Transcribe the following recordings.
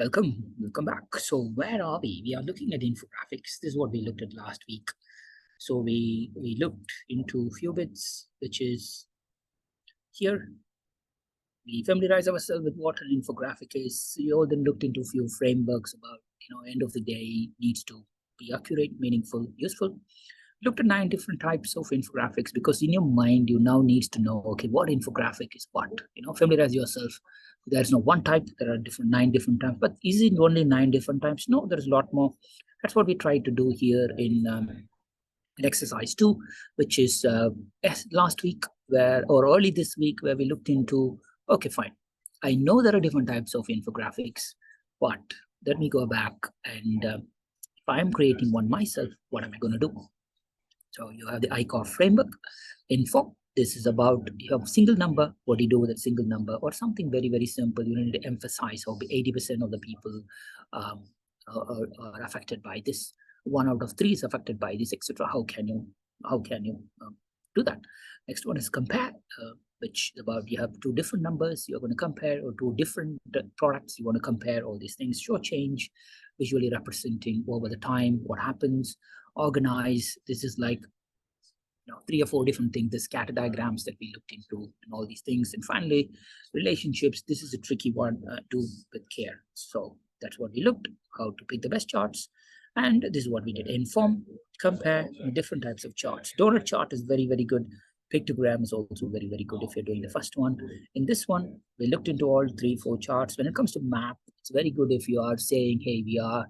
Welcome back. So where are we? We are looking at infographics. This is what we looked at last week. So we looked into few bits, which is here. We familiarize ourselves with what an infographic is. We all then looked into a few frameworks about, end of the day needs to be accurate, meaningful, useful. Looked at 9 different types of infographics because in your mind, you now needs to know, okay, what infographic is what? Familiarize yourself. There's no one type. There are 9 different types. But is it only 9 different types? No, there's a lot more. That's what we tried to do here in exercise 2, which is last week or early this week, where we looked into, okay, fine. I know there are different types of infographics, but let me go back and if I'm creating one myself, what am I going to do? So you have the ICOR framework, info. This is about, you have a single number. What do you do with a single number? Or something very, very simple. You need to emphasize how 80% of the people are affected by this. 1 out of 3 is affected by this, etc. How can you do that? Next one is compare, which is about, you have 2 different numbers you're going to compare, or 2 different products you want to compare. All these things. Show change, visually representing over the time what happens. Organize. This is like 3 or 4 different things, the scatter diagrams that we looked into, and all these things. And finally, relationships. This is a tricky one. Do with care. So that's what we looked, how to pick the best charts. And this is what we did. Inform, compare different types of charts. Donut chart is very, very good. Pictogram is also very, very good if you're doing the first one. In this one, we looked into all 3, 4 charts. When it comes to map, it's very good if you are saying, hey, we are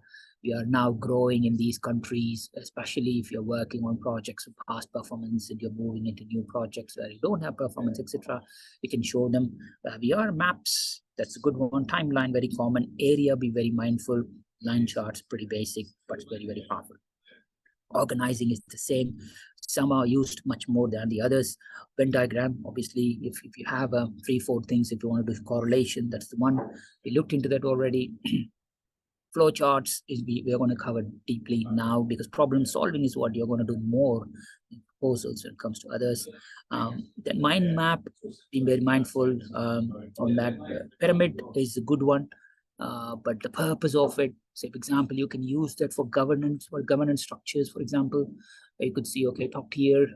now growing in these countries, especially if you're working on projects of past performance and you're moving into new projects where you don't have performance, etc. You can show them we are maps. That's a good one. Timeline, very common. Area, be very mindful. Line charts, pretty basic, but very, very powerful. Organizing is the same. Some are used much more than the others. Venn diagram, obviously, if you have 3, 4 things, if you want to do correlation, that's the one. We looked into that already. Flow charts is we are going to cover deeply now, because problem solving is what you're going to do more in proposals when it comes to others. Then mind map, being very mindful on that. Pyramid is a good one, but the purpose of it, say, for example, you can use that for governance or governance structures. For example, you could see, okay, top tier,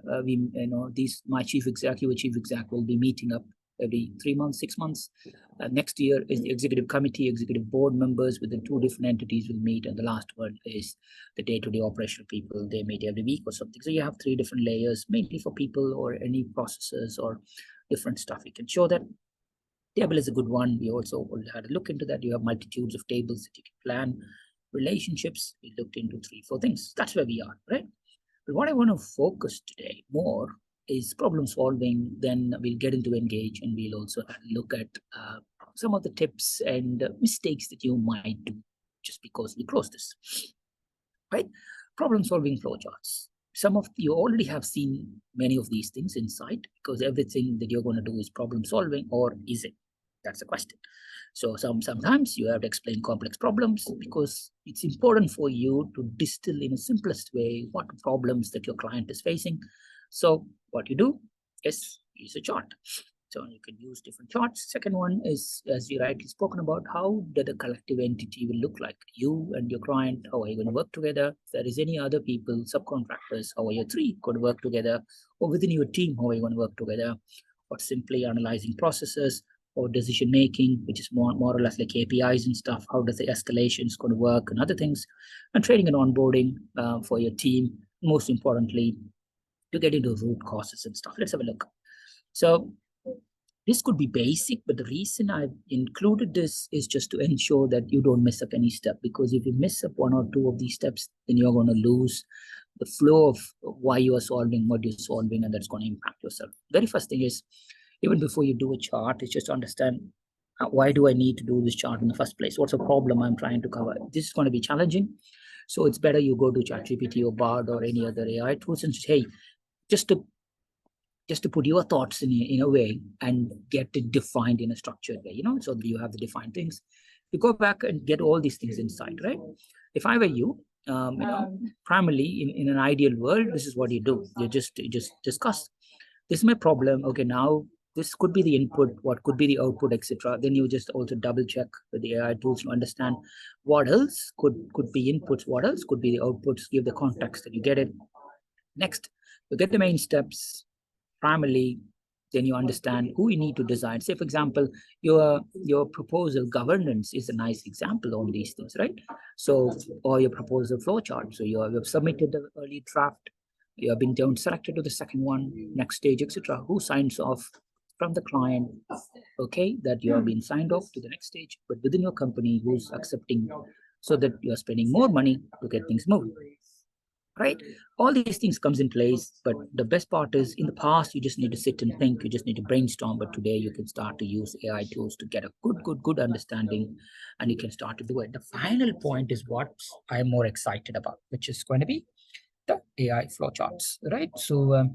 my chief exec, your chief exec will be meeting up every 3 months, 6 months. Next year is the executive committee, executive board members within 2 different entities will meet. And the last one is the day-to-day operational people. They meet every week or something. So you have 3 different layers, mainly for people or any processes or different stuff. You can show that. Table is a good one. We also had a look into that. You have multitudes of tables that you can plan. Relationships, we looked into 3, 4 things. That's where we are, right? But what I want to focus today more is problem solving. Then we'll get into engage, and we'll also look at some of the tips and mistakes that you might do just because we close this, right? Problem solving flowcharts. Some of you already have seen many of these things inside, because everything that you're going to do is problem solving, or is it? That's the question. So sometimes you have to explain complex problems, because it's important for you to distill in the simplest way what problems that your client is facing. So what you do is use a chart. So you can use different charts. Second one is, as you rightly spoken about, how did a collective entity will look like? You and your client, how are you going to work together? If there is any other people, subcontractors, how are you 3 going to work together? Or within your team, how are you going to work together? Or simply analyzing processes or decision making, which is more or less like APIs and stuff. How does the escalations going to work and other things? And training and onboarding for your team. Most importantly, to get into root causes and stuff. Let's have a look. So this could be basic, but the reason I've included this is just to ensure that you don't mess up any step, because if you mess up 1 or 2 of these steps, then you're going to lose the flow of why you are solving what you're solving, and that's going to impact yourself. Very first thing is, even before you do a chart, is just to understand, why do I need to do this chart in the first place? What's the problem I'm trying to cover? This is going to be challenging. So it's better you go to ChatGPT or Bard or any other AI tools and say, hey, just to put your thoughts in a way and get it defined in a structured way, so that you have the defined things. You go back and get all these things inside, right? If I were you, primarily in an ideal world, this is what you do. You just discuss. This is my problem. Okay, now this could be the input, what could be the output, etc. Then you just also double check with the AI tools to understand what else could be inputs, what else could be the outputs, give the context that you get it. Next, you get the main steps, primarily, then you understand who you need to design. Say, for example, your proposal governance is a nice example on these things, right? So, or your proposal flowchart. So you have submitted the early draft, you have been down selected to the second one, next stage, etc. Who signs off from the client? Okay, that you have been signed off to the next stage, but within your company, who's accepting, so that you are spending more money to get things moving, right? All these things comes in place, but the best part is in the past you just need to sit and think, you just need to brainstorm, but today you can start to use AI tools to get a good understanding, and you can start to do it. The final point is what I'm more excited about, which is going to be the AI flowcharts, right? So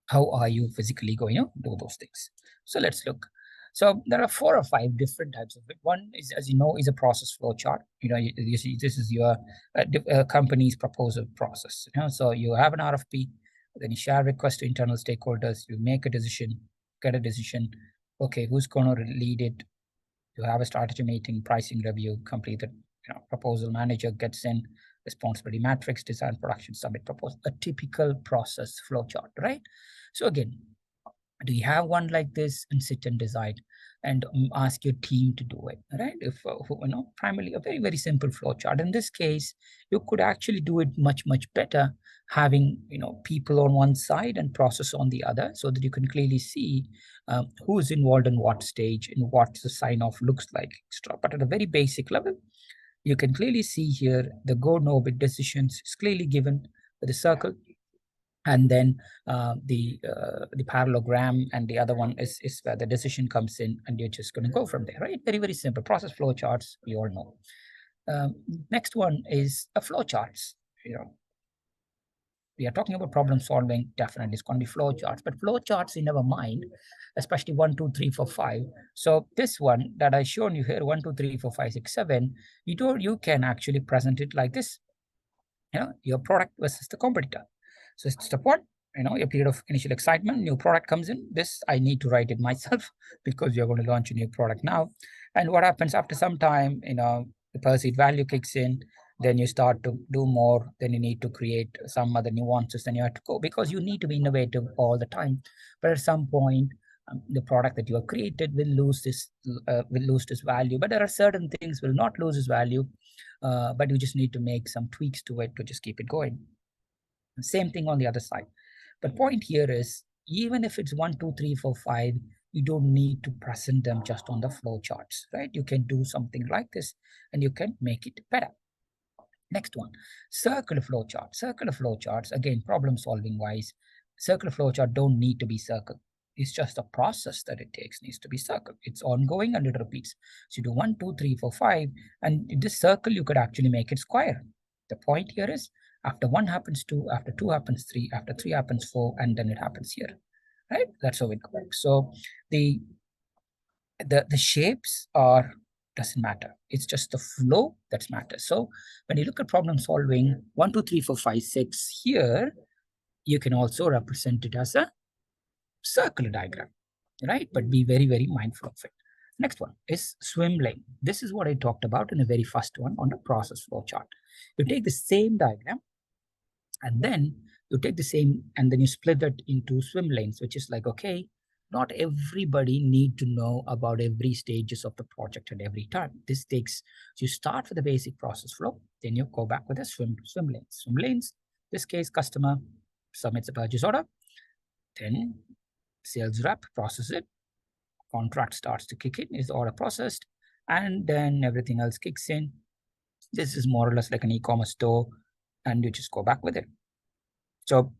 how are you physically going to do those things? So let's look. So there are 4 or 5 different types of it. One is, as you know, is a process flow chart. You see, this is your company's proposal process. So you have an RFP, then you share request to internal stakeholders, you make a decision, get a decision. Okay, who's going to lead it? You have a strategy meeting, pricing review, complete the proposal manager gets in, responsibility matrix, design, production, submit, proposal, a typical process flow chart, right? So again, do you have one like this, and sit and decide and ask your team to do it, right? If primarily a very simple flow chart. In this case, you could actually do it much better, having people on one side and process on the other, so that you can clearly see who is involved in what stage and what the sign off looks like extra. But at a very basic level, you can clearly see here the go no bid decisions is clearly given with a circle, and then the parallelogram, and the other one is where the decision comes in, and you're just going to go from there, right? Very simple process flow charts, we all know. Next one is a flow charts. We are talking about problem solving, definitely it's going to be flow charts, but flow charts in our mind, especially 1, 2, 3, 4, 5. So this one that I shown you here, 1, 2, 3, 4, 5, 6, 7, you can actually present it like this. Your product versus the competitor. So step 1, your period of initial excitement, new product comes in. This I need to write it myself because you're going to launch a new product now. And what happens after some time, the perceived value kicks in, then you start to do more, then you need to create some other nuances, then you have to go, because you need to be innovative all the time. But at some point, the product that you have created will lose this value, but there are certain things will not lose its value, but you just need to make some tweaks to it to just keep it going. Same thing on the other side. But point here is, even if it's 1, 2, 3, 4, 5, you don't need to present them just on the flow charts, right? You can do something like this and you can make it better. Next one, circular flow chart. Circular flow charts, again, problem solving wise, circular flow chart don't need to be circle. It's just a process that it takes needs to be circle. It's ongoing and it repeats. So you do 1, 2, 3, 4, 5, and in this circle, you could actually make it square. The point here is, after 1 happens 2, after 2 happens 3, after 3 happens 4, and then it happens here, right? That's how it works. So the shapes doesn't matter. It's just the flow that matters. So when you look at problem solving, 1, 2, 3, 4, 5, 6 here, you can also represent it as a circular diagram, right? But be very mindful of it. Next one is swim lane. This is what I talked about in the very first one on the process flow chart. You take the same diagram, and then you take the same, and then you split it into swim lanes, which is like, okay, not everybody need to know about every stages of the project at every time. This takes, so you start with the basic process flow, then you go back with the swim lanes. Swim lanes, this case, customer submits a purchase order, then sales rep process it, contract starts to kick in, is the order processed, and then everything else kicks in. This is more or less like an e-commerce store, and you just go back with it. So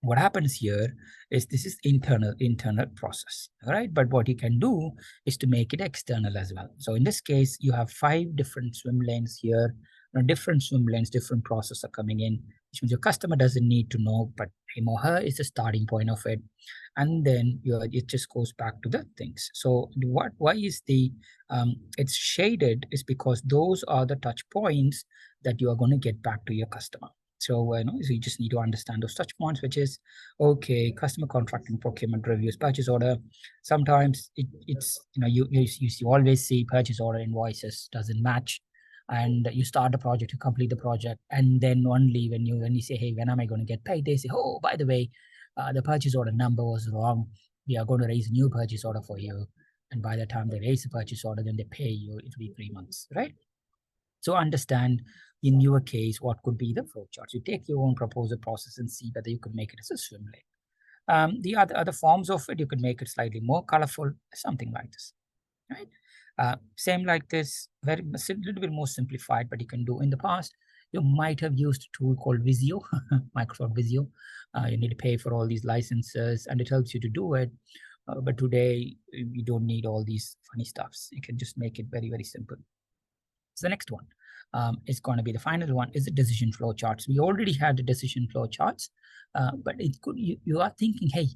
what happens here is, this is internal process, all right? But what you can do is to make it external as well. So in this case, you have 5 different swim lanes here, different swim lanes, different process are coming in, which means your customer doesn't need to know, but him or her is the starting point of it. And then it just goes back to the things. So why is it's shaded is because those are the touch points that you are going to get back to your customer. So, so you just need to understand those touch points, which is, okay, customer contracting, procurement reviews, purchase order. Sometimes it's, you always see purchase order invoices doesn't match, and you start the project, you complete the project, and then only when you say, hey, when am I going to get paid? They say, oh, by the way, the purchase order number was wrong. We are going to raise a new purchase order for you. And by the time they raise the purchase order, then they pay you, it'll be 3 months, right? So understand, in your case, what could be the flow charts. You take your own proposal process and see whether you could make it as a swim lane. The other forms of it, you could make it slightly more colorful, something like this, right? Same like this, a little bit more simplified, but you can do in the past. You might have used a tool called Visio, Microsoft Visio. You need to pay for all these licenses, and it helps you to do it. But today, you don't need all these funny stuffs. You can just make it very, very simple. So the next one is going to be the final one, is the decision flow charts. We already had the decision flow charts, but it could, you are thinking, hey,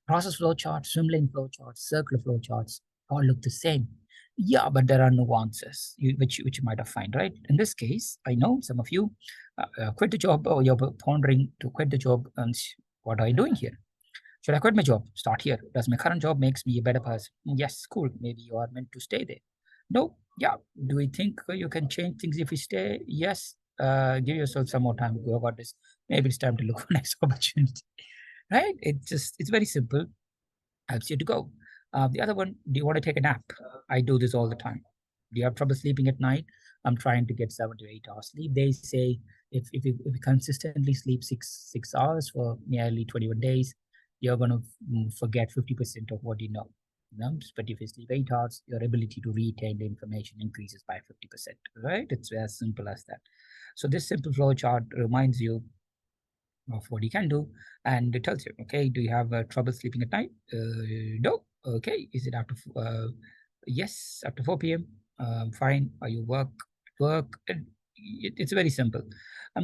process flow charts, swim lane flow charts, circular flow charts all look the same. Yeah, but there are nuances which you might have found, right? In this case, I know some of you quit the job, or you're pondering to quit the job, and what are you doing here? Should I quit my job? Start here. Does my current job makes me a better person? Yes, cool. Maybe you are meant to stay there. No, yeah. Do we think you can change things if you stay? Yes. Give yourself some more time to go about this. Maybe it's time to look for next opportunity. Right? It's very simple. Helps you to go. The other one, do you want to take a nap? I do this all the time. Do you have trouble sleeping at night? I'm trying to get 7 to 8 hours sleep. They say if you consistently sleep six hours for nearly 21 days, you're going to forget 50% of what you know. But if you sleep 8 hours, your ability to retain the information increases by 50%. Right? It's as simple as that. So this simple flow chart reminds you of what you can do, and it tells you, okay, do you have trouble sleeping at night? No. Okay, is it after yes, after 4 p.m. Fine. Are you work? It's very simple.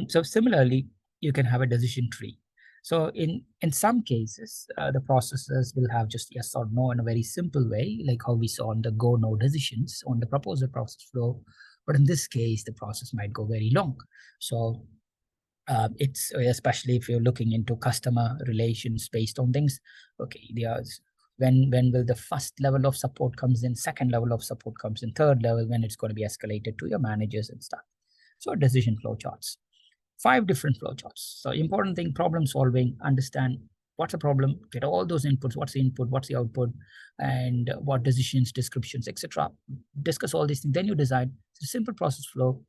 So similarly, you can have a decision tree. So in some cases, the processes will have just yes or no in a very simple way, like how we saw on the go no decisions on the proposal process flow. But in this case, the process might go very long. So it's especially if you're looking into customer relations based on things. Okay, when will the first level of support comes in, second level of support comes in, third level, when it's going to be escalated to your managers and stuff. So decision flow charts, 5 different flow charts. So important thing, problem solving, understand what's the problem, get all those inputs, what's the input, what's the output, and what decisions, descriptions, etc. Discuss all these things, then you decide. It's a simple process flow.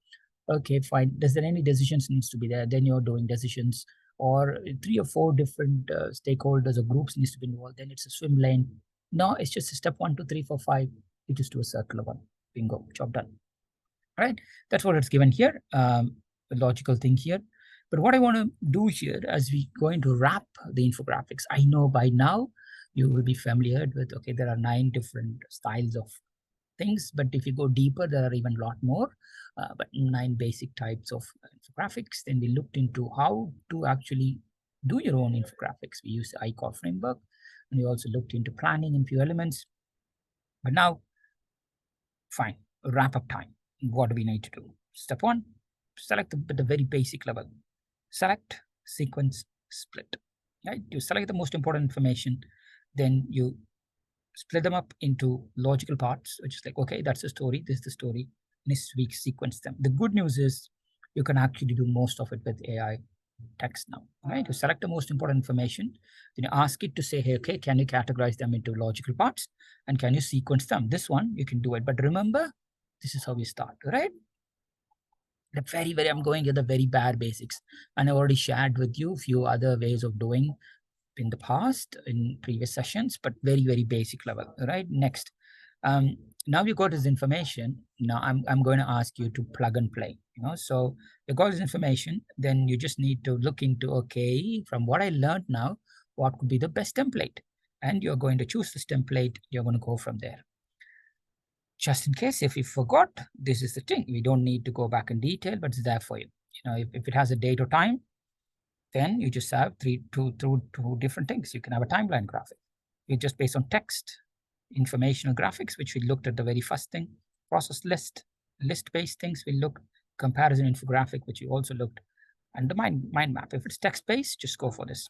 Okay, fine. Does there any decisions needs to be there? Then you're doing decisions, or 3 or 4 different stakeholders or groups needs to be involved. Then it's a swim lane. No, it's just a step 1, 2, 3, 4, 5. You just do a circular one. Bingo, job done. All right, that's what it's given here. The logical thing here. But what I want to do here, as we going to wrap the infographics, I know by now you will be familiar with, okay, there are 9 different styles of things, but if you go deeper, there are even a lot more, but 9 basic types of infographics. Then we looked into how to actually do your own infographics. We use the ICOR framework, and we also looked into planning in few elements. But now, fine, wrap up time. What do we need to do? Step 1, select the very basic level. Select, sequence, split. Right? You select the most important information, then you split them up into logical parts, which is like, okay, that's the story, this is the story. Next week, sequence them. The good news is you can actually do most of it with AI text now, right? You select the most important information, then you ask it to say, hey, okay, can you categorize them into logical parts, and can you sequence them? This one, you can do it. But remember, this is how we start, right? I'm going at the very bare basics. And I already shared with you a few other ways of doing in the past, in previous sessions, but very, very basic level, right? Next, now you got this information. Now I'm going to ask you to plug and play, so you got this information, then you just need to look into, okay, from what I learned now, what could be the best template? And you're going to choose this template. You're going to go from there. Just in case if you forgot, this is the thing. We don't need to go back in detail, but it's there for you. If it has a date or time, then you just have two different things. You can have a timeline graphic. You just based on text, informational graphics, which we looked at the very first thing, process list-based things we looked, comparison infographic, which we also looked, And the mind map, if it's text-based, just go for this.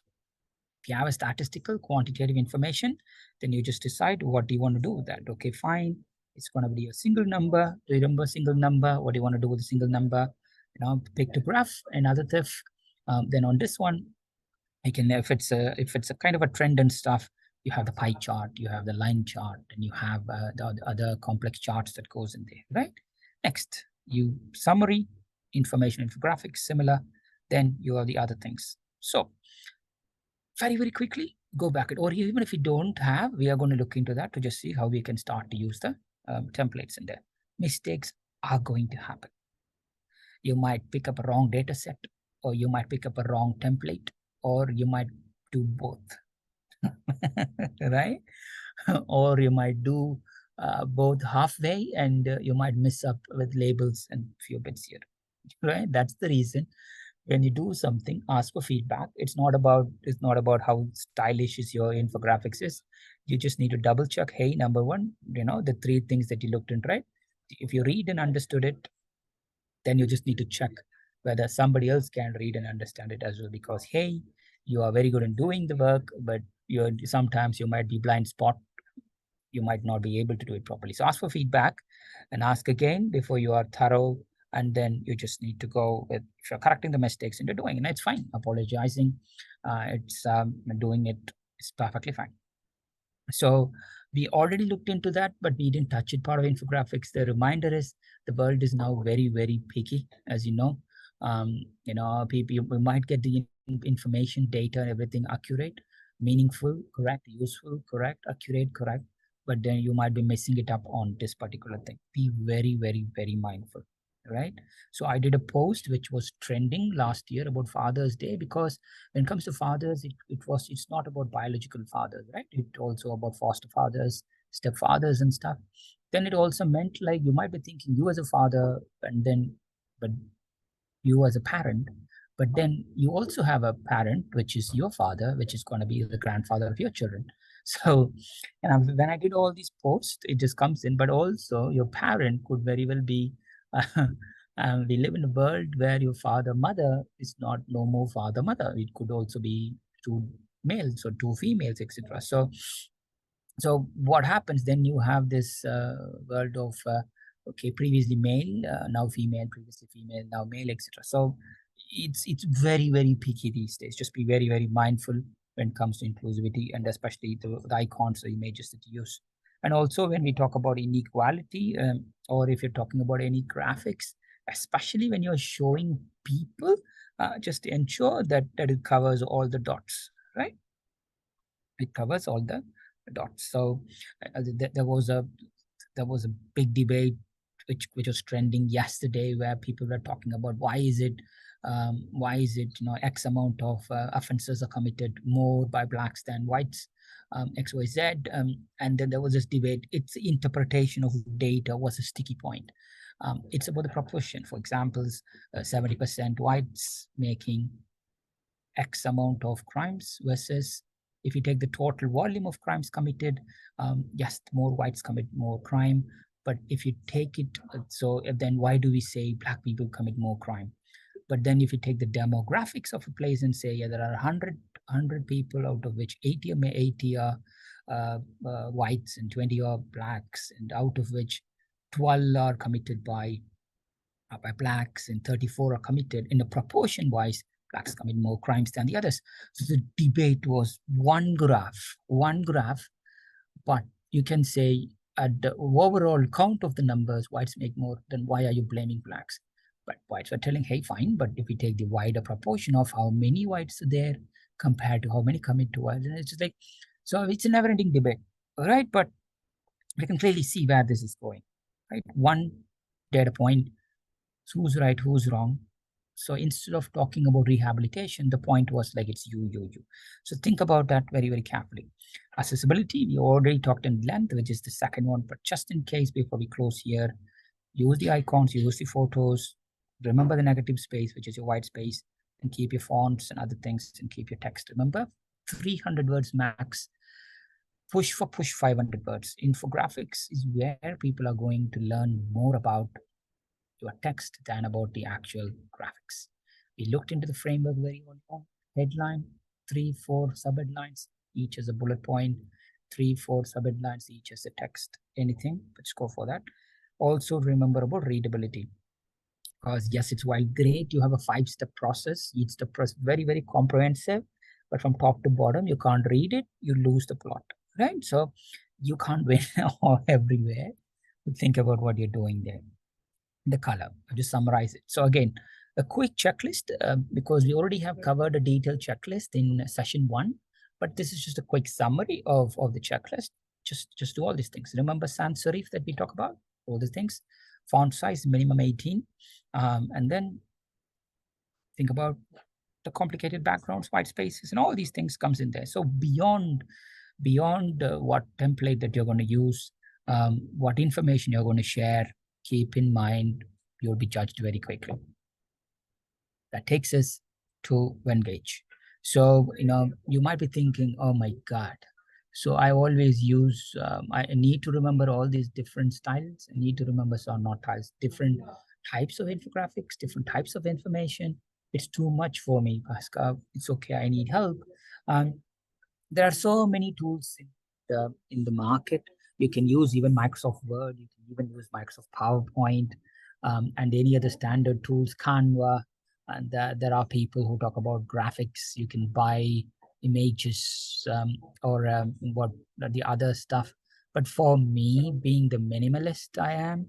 If you have a statistical, quantitative information, then you just decide what do you want to do with that. Okay, fine. It's going to be a single number. Do you remember single number? What do you want to do with a single number? Pictograph, another diff. Then on this one, you can, if it's a kind of a trend and stuff, you have the pie chart, you have the line chart, and you have the other complex charts that goes in there, right? Next, you summary, information infographics, similar. Then you have the other things. So very, very quickly, go back it. Or even if you don't have, we are going to look into that to just see how we can start to use the templates in there. Mistakes are going to happen. You might pick up a wrong data set, or you might pick up a wrong template, or you might do both, right? Or you might do both halfway, and you might miss up with labels and few bits here, right? That's the reason when you do something, ask for feedback. It's not about how stylish is your infographics is. You just need to double check. Hey, number one, the 3 things that you looked into, right? If you read and understood it, then you just need to check whether somebody else can read and understand it as well. Because hey, you are very good in doing the work, but sometimes you might be blind spot. You might not be able to do it properly. So ask for feedback and ask again before you are thorough. And then you just need to go with, if you're correcting the mistakes and you're doing, and it's fine. Apologizing, it's doing it is perfectly fine. So we already looked into that, but we didn't touch it part of infographics. The reminder is the world is now very, very picky, as you know. People, we might get the information, data, and everything accurate, meaningful, correct, useful, correct, accurate, correct. But then you might be messing it up on this particular thing. Be very, very, very mindful, right? So I did a post which was trending last year about Father's Day, because when it comes to fathers, it's not about biological fathers, right? It's also about foster fathers, stepfathers and stuff. Then it also meant, like, you might be thinking you as a father, but you as a parent, but then you also have a parent, which is your father, which is going to be the grandfather of your children. So, when I did all these posts, it just comes in, but also your parent could very well be, we live in a world where your father, mother is not no more father, mother. It could also be 2 males or 2 females, etc. So what happens then? You have this world of okay, previously male, now female, previously female, now male, etc. So it's very, very picky these days. Just be very, very mindful when it comes to inclusivity, and especially the icons or images that you use. And also when we talk about inequality, or if you're talking about any graphics, especially when you're showing people, just ensure that it covers all the dots, right? It covers all the dots. So there was a big debate which was trending yesterday, where people were talking about why is it X amount of offenses are committed more by blacks than whites, XYZ, and then there was this debate. It's interpretation of data was a sticky point. It's about the proportion. For example, 70% whites making X amount of crimes, versus if you take the total volume of crimes committed, yes, more whites commit more crime. But if you take it, so then why do we say black people commit more crime? But then if you take the demographics of a place and say, yeah, there are 100 people, out of which 80 are whites and 20 are blacks, and out of which 12 are committed by blacks and 34 are committed, in a proportion wise, blacks commit more crimes than the others. So the debate was one graph, but you can say at the overall count of the numbers, whites make more, then why are you blaming blacks? But whites were telling, hey, fine, but if we take the wider proportion of how many whites are there compared to how many commit to whites, and it's just like, so it's a never-ending debate, right? But we can clearly see where this is going, right? One data point, who's right, who's wrong. So instead of talking about rehabilitation, the point was like, it's you. So think about that very, very carefully. Accessibility, we already talked in length, which is the second one, but just in case, before we close here, use the icons, use the photos, remember the negative space, which is your white space, and keep your fonts and other things, and keep your text. Remember, 300 words max. Push 500 words. Infographics is where people are going to learn more about your text than about the actual graphics. We looked into the framework very well. Headline, 3-4 sub-headlines, each as a bullet point, 3-4 sub-headlines, each as a text, anything, let's go for that. Also remember about readability. Because yes, it's while great, you have a 5-step process. Each step process very, very comprehensive, but from top to bottom, you can't read it, you lose the plot, right? So you can't win everywhere. Think about what you're doing there. The color, I'll just summarize it. So again, a quick checklist, because we already have covered a detailed checklist in session 1, but this is just a quick summary of the checklist. Just do all these things. Remember sans serif that we talk about, all the things. Font size minimum 18, and then think about the complicated backgrounds, white spaces, and all these things comes in there. So beyond what template that you're going to use, what information you're going to share, keep in mind you'll be judged very quickly. That takes us to Engage. So you might be thinking, oh my God. So I always use, I need to remember all these different styles. I need to remember, so not styles, different types of infographics, different types of information. It's too much for me, Bhaskar. It's okay, I need help. There are so many tools in the market. You can use even Microsoft Word, you can even use Microsoft PowerPoint, and any other standard tools, Canva. And there are people who talk about graphics. You can buy images, or what the other stuff. But for me, being the minimalist I am,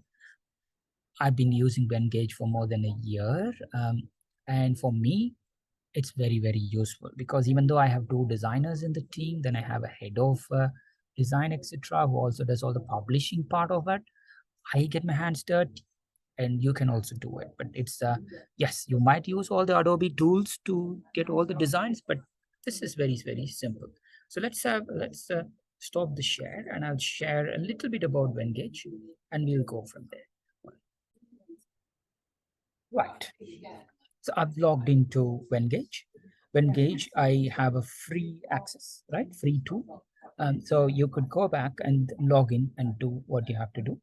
I've been using Engage for more than a year. And for me, it's very, very useful, because even though I have 2 designers in the team, then I have a head of design, etc., who also does all the publishing part of it. I get my hands dirty, and you can also do it. But it's yes, you might use all the Adobe tools to get all the designs, but this is very, very simple. So let's stop the share, and I'll share a little bit about Engage, and we'll go from there. Right. So I've logged into Engage. Engage, I have a free access, right? Free tool. So you could go back and log in and do what you have to do.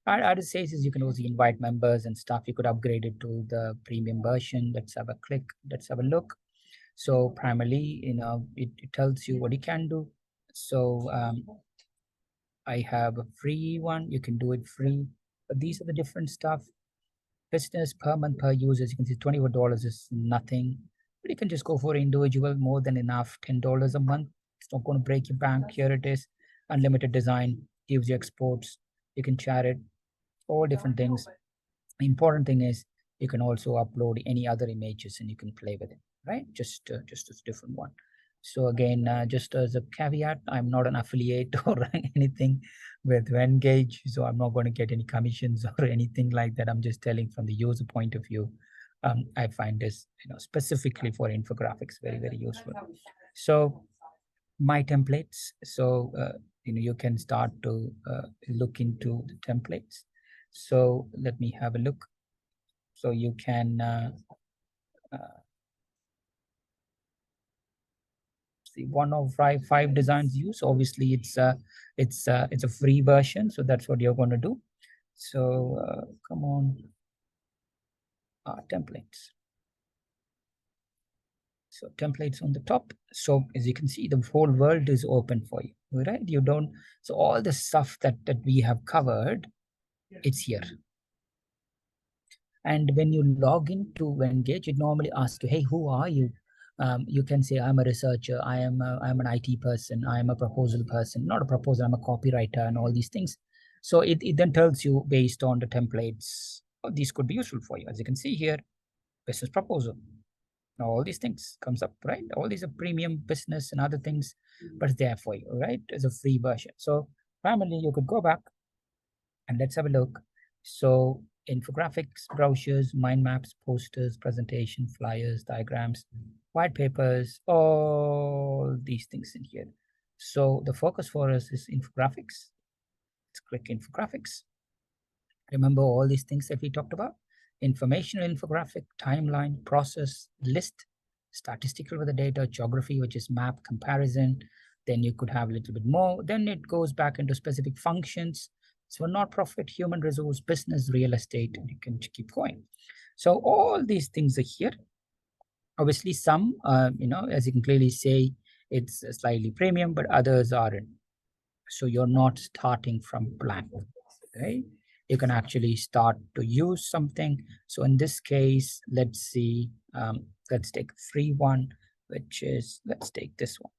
What it says is you can also invite members and stuff. You could upgrade it to the premium version. Let's have a click. Let's have a look. So primarily, it tells you what you can do. So I have a free one. You can do it free. But these are the different stuff. Business per month per user, as you can see, $24 is nothing. But you can just go for individual, more than enough, $10 a month. It's not going to break your bank. Here it is. Unlimited design, gives you exports. You can share it, all different things. The important thing is you can also upload any other images and you can play with it, right? Just a different one. So again, just as a caveat, I'm not an affiliate or anything with Engage, so I'm not going to get any commissions or anything like that. I'm just telling from the user point of view. I find this, specifically for infographics, very, very useful. So my templates. So you can start to look into the templates. So let me have a look. So you can see one of five designs used. Obviously, it's a free version, so that's what you're going to do. So come on, templates. So templates on the top. So as you can see, the whole world is open for you, right? You don't. So all the stuff that we have covered, it's here. And when you log into Engage, it normally asks you, hey, who are you? You can say, I'm a researcher, I'm an IT person, I'm a proposal person, not a proposer, I'm a copywriter, and all these things. So it then tells you based on the templates, these could be useful for you. As you can see here, business proposal. Now all these things comes up, right? All these are premium business and other things, but it's there for you, right? As a free version. So primarily you could go back and let's have a look. So infographics, brochures, mind maps, posters, presentation, flyers, diagrams, white papers, all these things in here. So the focus for us is infographics. Let's click infographics. Remember all these things that we talked about? Informational infographic, timeline, process, list, statistical with the data, geography, which is map, comparison. Then you could have a little bit more. Then it goes back into specific functions. So not-profit, human resource, business, real estate, and you can keep going. So all these things are here. Obviously, some, as you can clearly say, it's slightly premium, but others aren't. So you're not starting from blank, right? You can actually start to use something. So in this case, let's see, let's take a free one, which is, let's take this one.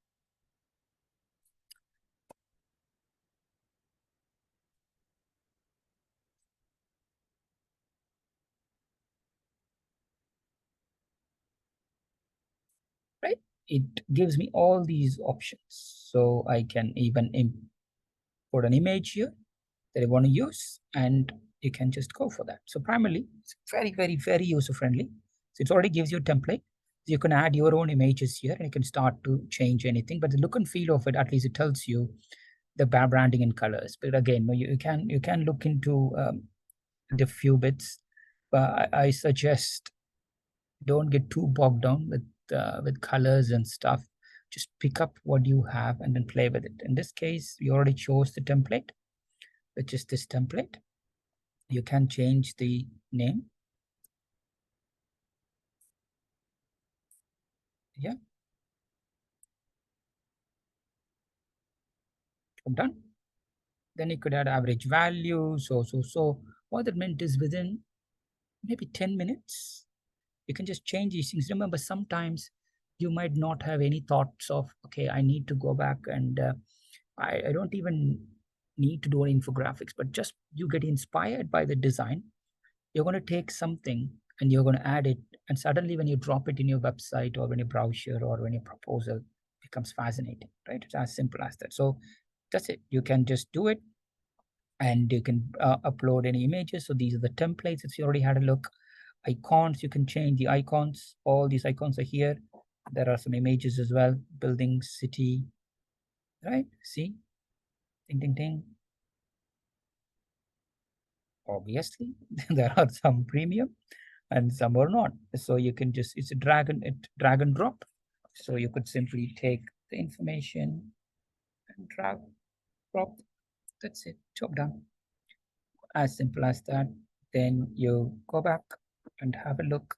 Right? It gives me all these options. So I can even import an image here that I want to use, and you can just go for that. So primarily, it's very, very, very user-friendly. So it already gives you a template. So you can add your own images here, and you can start to change anything. But the look and feel of it, at least it tells you the branding and colors. But again, you can look into the few bits, but I suggest don't get too bogged down with colors and stuff. Just pick up what you have and then play with it. In this case, we already chose the template, which is this template. You can change the name. Yeah, I'm done. Then you could add average value. So what that meant is within maybe 10 minutes, you can just change these things. Remember, sometimes you might not have any thoughts of, okay, I need to go back and I don't even need to do an infographics, but just you get inspired by the design. You're going to take something and you're going to add it. And suddenly when you drop it in your website or when your brochure or when your proposal becomes fascinating, right? It's as simple as that. So that's it. You can just do it and you can upload any images. So these are the templates. If you already had a look, icons, you can change the icons. All these icons are here. There are some images as well. Building, city, right? See, ding, ding, ding. Obviously, there are some premium and some are not. So you can just, it's a drag and drop. So you could simply take the information and drag, drop. That's it, job done. As simple as that. Then you go back and have a look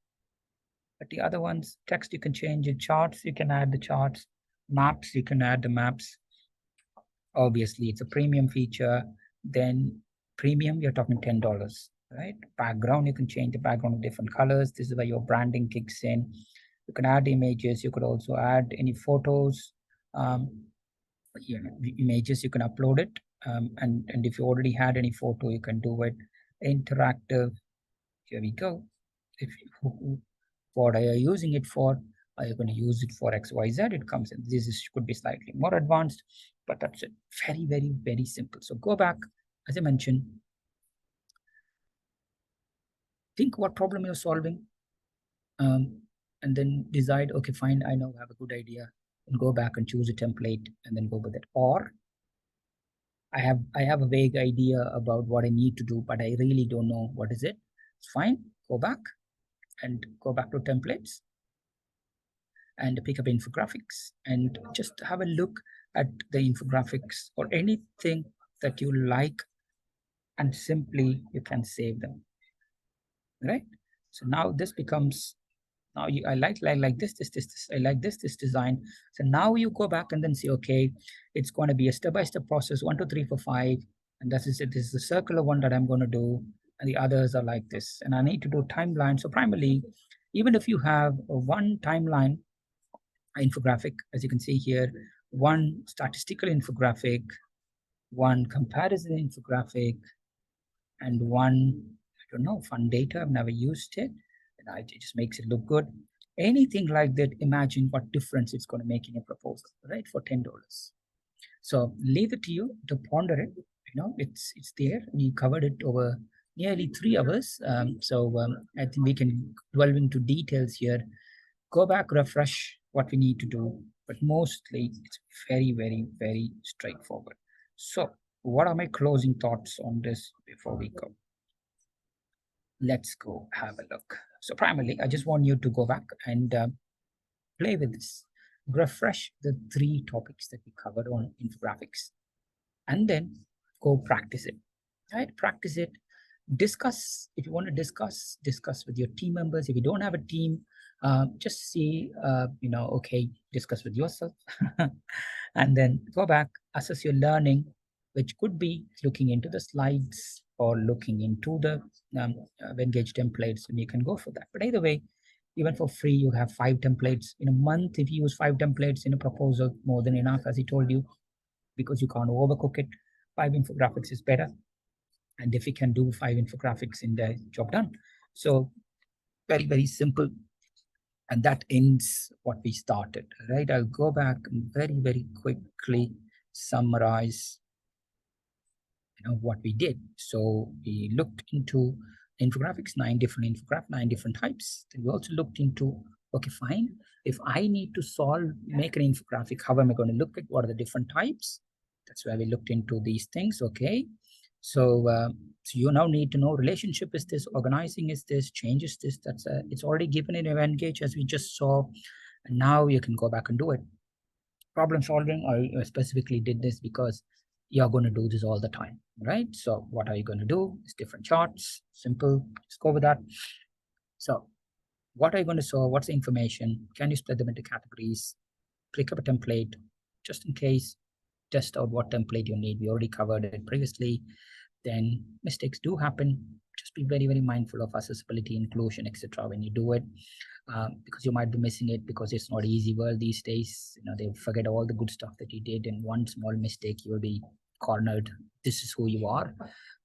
at the other ones. Text, you can change it. Charts, you can add the charts. Maps, you can add the maps. Obviously, it's a premium feature. Then premium, you're talking $10, right? Background, you can change the background of different colors. This is where your branding kicks in. You can add images. You could also add any photos. Um, Images, you can upload it. And if you already had any photo, you can do it. Interactive, here we go. If you, what are you using it for? Are you going to use it for XYZ? It comes in. Could be slightly more advanced, but that's it. Very, very, very simple. So go back, as I mentioned, think what problem you're solving, um, and then decide, okay, fine, I now have a good idea, and go back and choose a template and then go with it. Or I have a vague idea about what I need to do, but I really don't know what is it. It's fine. Go back and go back to templates and pick up infographics and just have a look at the infographics or anything that you like, and simply you can save them, right? So now this becomes, now I like this, I like this design. So now you go back and then see, okay, it's going to be a step-by-step process, 1 2 3 4 5, and this is it. This is the circular one that I'm going to do, and the others are like this, and I need to do timeline. So primarily, even if you have a one timeline infographic, as you can see here, one statistical infographic, one comparison infographic, and one, I don't know, fun data. I've never used it. And it just makes it look good. Anything like that, imagine what difference it's going to make in your proposal, right? For $10. So leave it to you to ponder it. It's there. We covered it over nearly 3 hours. I think we can delve into details here. Go back, refresh what we need to do, but mostly it's very, very, very straightforward. So, what are my closing thoughts on this before we go? Let's go have a look. So, primarily, I just want you to go back and play with this, refresh the 3 topics that we covered on infographics, and then go practice it. Right? Practice it. Discuss if you want to discuss with your team members. If you don't have a team, Just see, okay, discuss with yourself, and then go back, assess your learning, which could be looking into the slides or looking into the Engage templates, and you can go for that. But either way, even for free, you have 5 templates in a month. If you use 5 templates in a proposal, more than enough, as I told you, because you can't overcook it. 5 infographics is better. And if you can do 5 infographics in the job done. So very, very simple. And that ends what we started, right? I'll go back and very, very quickly summarize what we did. So we looked into infographics, 9 different infographics, 9 different types. Then we also looked into, okay, fine, if I need to make an infographic, how am I going to look at what are the different types? That's where we looked into these things. Okay, so you now need to know relationship is this, organizing is this, change is this. It's already given in Engage, as we just saw, and now you can go back and do it. Problem solving, I specifically did this because you're going to do this all the time, right? So what are you going to do? It's different charts, simple, just go with that. So what are you going to solve? What's the information? Can you split them into categories? Click up a template, just in case, test out what template you need. We already covered it previously. Then mistakes do happen. Just be very, very mindful of accessibility, inclusion, etc. when you do it, because you might be missing it because it's not easy world these days. They forget all the good stuff that you did, and one small mistake you will be cornered. This is who you are.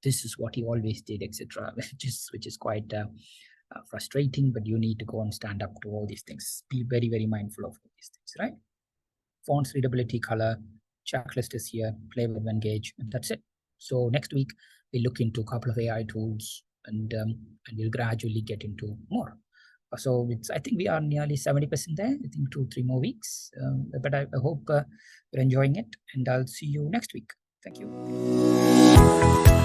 This is what you always did, etc. which is quite frustrating. But you need to go and stand up to all these things. Be very, very mindful of all these things, right? Fonts, readability, color, checklist is here. Play with Engage, and that's it. So next week we look into a couple of AI tools, and we'll gradually get into more. So I think we are nearly 70% there. I think 2-3 more weeks. But I hope you're enjoying it, and I'll see you next week. Thank you.